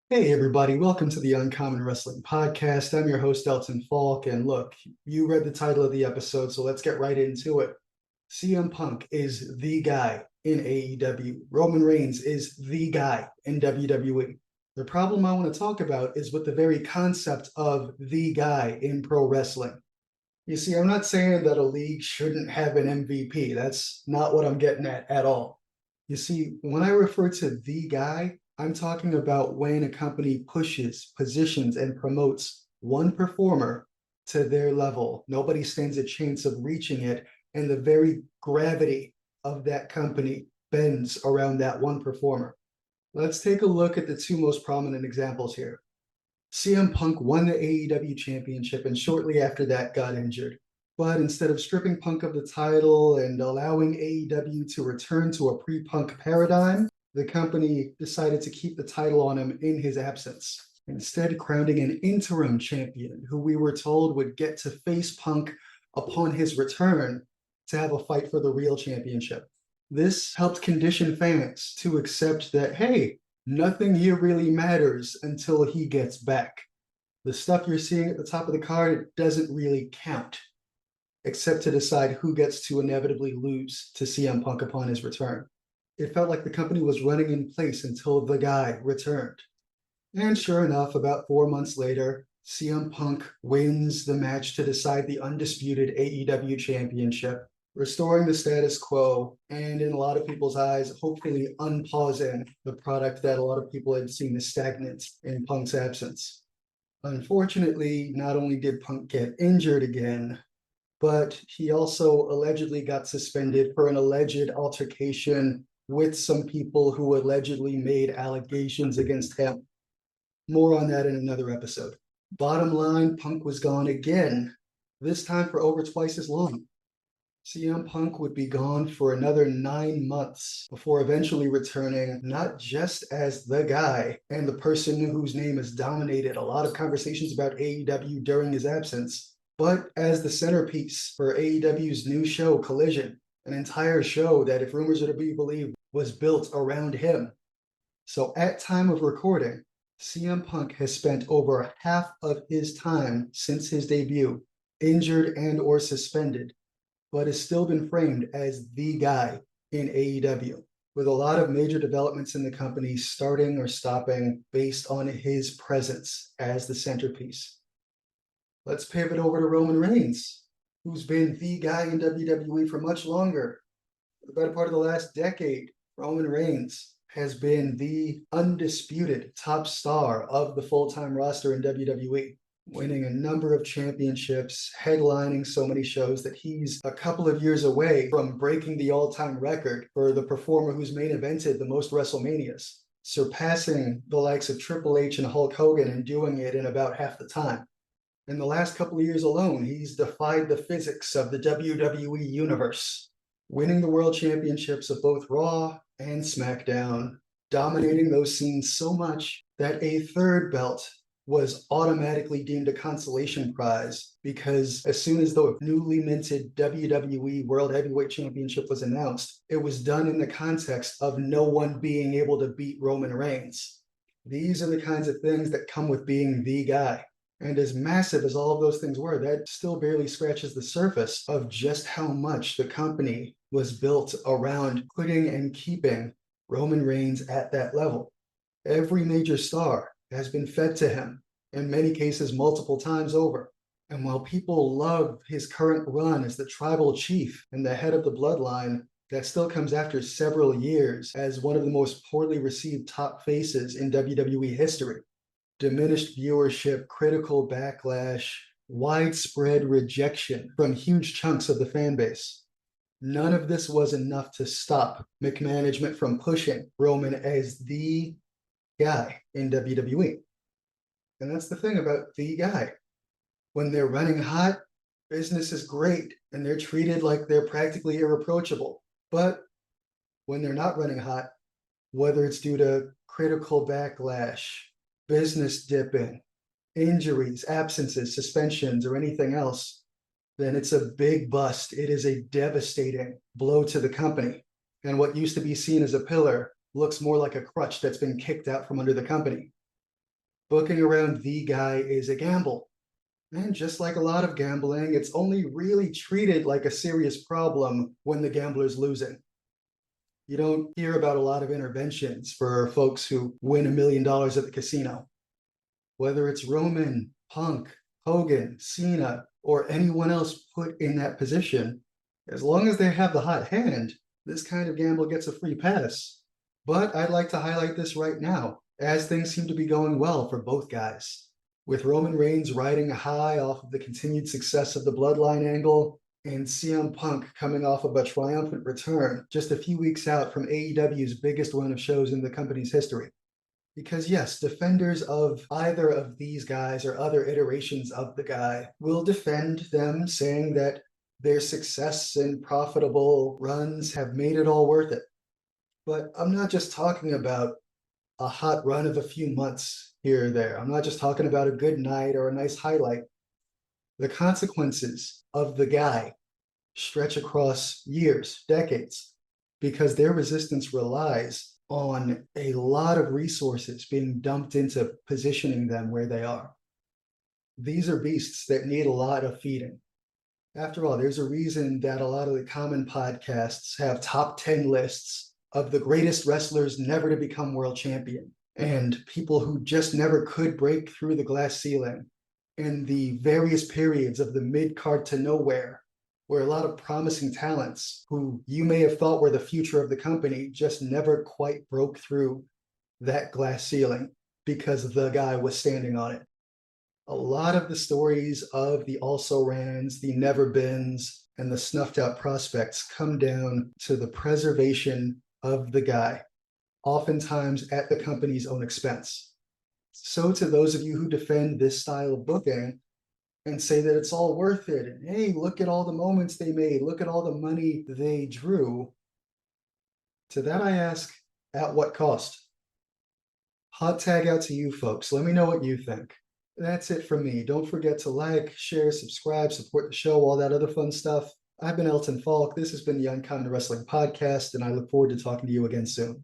Hey, everybody, welcome to the Uncommon Wrestling Podcast. I'm your host, Elton Falk. And look, you read the title of the episode, so let's get right into it. CM Punk is the guy in AEW. Roman Reigns is the guy in WWE. The problem I want to talk about is with the very concept of the guy in pro wrestling. You see, I'm not saying that a league shouldn't have an MVP. That's not what I'm getting at all. You see, when I refer to the guy, I'm talking about when a company pushes, positions, and promotes one performer to their level. Nobody stands a chance of reaching it, and the very gravity of that company bends around that one performer. Let's take a look at the two most prominent examples here. CM Punk won the AEW championship and shortly after that got injured. But instead of stripping Punk of the title and allowing AEW to return to a pre-Punk paradigm, the company decided to keep the title on him in his absence, instead crowning an interim champion who we were told would get to face Punk upon his return to have a fight for the real championship. This helped condition fans to accept that, hey, nothing here really matters until he gets back. The stuff you're seeing at the top of the card doesn't really count, except to decide who gets to inevitably lose to CM Punk upon his return. It felt like the company was running in place until the guy returned. And sure enough, about 4 months later, CM Punk wins the match to decide the undisputed AEW championship, restoring the status quo, and in a lot of people's eyes, hopefully unpausing the product that a lot of people had seen as stagnant in Punk's absence. Unfortunately, not only did Punk get injured again, but he also allegedly got suspended for an alleged altercation with some people who allegedly made allegations against him. More on that in another episode. Bottom line, Punk was gone again, this time for over twice as long. CM Punk would be gone for another 9 months before eventually returning, not just as the guy and the person whose name has dominated a lot of conversations about AEW during his absence, but as the centerpiece for AEW's new show, Collision, an entire show that, if rumors are to be believed, was built around him. So at time of recording, CM Punk has spent over half of his time since his debut injured and or suspended, but has still been framed as the guy in AEW, with a lot of major developments in the company starting or stopping based on his presence as the centerpiece. Let's pivot over to Roman Reigns, who's been the guy in WWE for much longer. For the better part of the last decade, Roman Reigns has been the undisputed top star of the full-time roster in WWE, winning a number of championships, headlining so many shows that he's a couple of years away from breaking the all-time record for the performer who's main evented the most WrestleManias, surpassing the likes of Triple H and Hulk Hogan and doing it in about half the time. In the last couple of years alone, he's defied the physics of the WWE universe, winning the world championships of both Raw and SmackDown, dominating those scenes so much that a third belt was automatically deemed a consolation prize, because as soon as the newly minted WWE World Heavyweight Championship was announced, it was done in the context of no one being able to beat Roman Reigns. These are the kinds of things that come with being the guy. And as massive as all of those things were, that still barely scratches the surface of just how much the company was built around putting and keeping Roman Reigns at that level. Every major star has been fed to him, in many cases multiple times over. And while people love his current run as the tribal chief and the head of the bloodline, that still comes after several years as one of the most poorly received top faces in WWE history. Diminished viewership, critical backlash, widespread rejection from huge chunks of the fan base. None of this was enough to stop McManagement from pushing Roman as the guy in WWE. And that's the thing about the guy. When they're running hot, business is great and they're treated like they're practically irreproachable. But when they're not running hot, whether it's due to critical backlash, business dipping, injuries, absences, suspensions, or anything else, then it's a big bust. It is a devastating blow to the company. And what used to be seen as a pillar looks more like a crutch that's been kicked out from under the company. Booking around the guy is a gamble. And just like a lot of gambling, it's only really treated like a serious problem when the gambler's losing. You don't hear about a lot of interventions for folks who win $1 million at the casino. Whether it's Roman, Punk, Hogan, Cena, or anyone else put in that position, as long as they have the hot hand, this kind of gamble gets a free pass. But I'd like to highlight this right now, as things seem to be going well for both guys. With Roman Reigns riding high off of the continued success of the Bloodline angle, and CM Punk coming off of a triumphant return just a few weeks out from AEW's biggest run of shows in the company's history. Because yes, defenders of either of these guys or other iterations of the guy will defend them, saying that their success and profitable runs have made it all worth it. But I'm not just talking about a hot run of a few months here or there. I'm not just talking about a good night or a nice highlight. The consequences of the guy stretch across years, decades, because their resistance relies on a lot of resources being dumped into positioning them where they are. These are beasts that need a lot of feeding. After all, there's a reason that a lot of the common podcasts have top 10 lists of the greatest wrestlers never to become world champion and people who just never could break through the glass ceiling, and the various periods of the mid-card to nowhere, where a lot of promising talents who you may have thought were the future of the company just never quite broke through that glass ceiling because the guy was standing on it. A lot of the stories of the also-rans, the never-beens, and the snuffed-out prospects come down to the preservation of the guy, oftentimes at the company's own expense. So to those of you who defend this style of booking and say that it's all worth it, and hey, look at all the moments they made, look at all the money they drew, to that I ask, at what cost? Hot tag out to you folks. Let me know what you think. That's it from me. Don't forget to like, share, subscribe, support the show, all that other fun stuff. I've been Elton Falk. This has been the Uncommon Wrestling Podcast, and I look forward to talking to you again soon.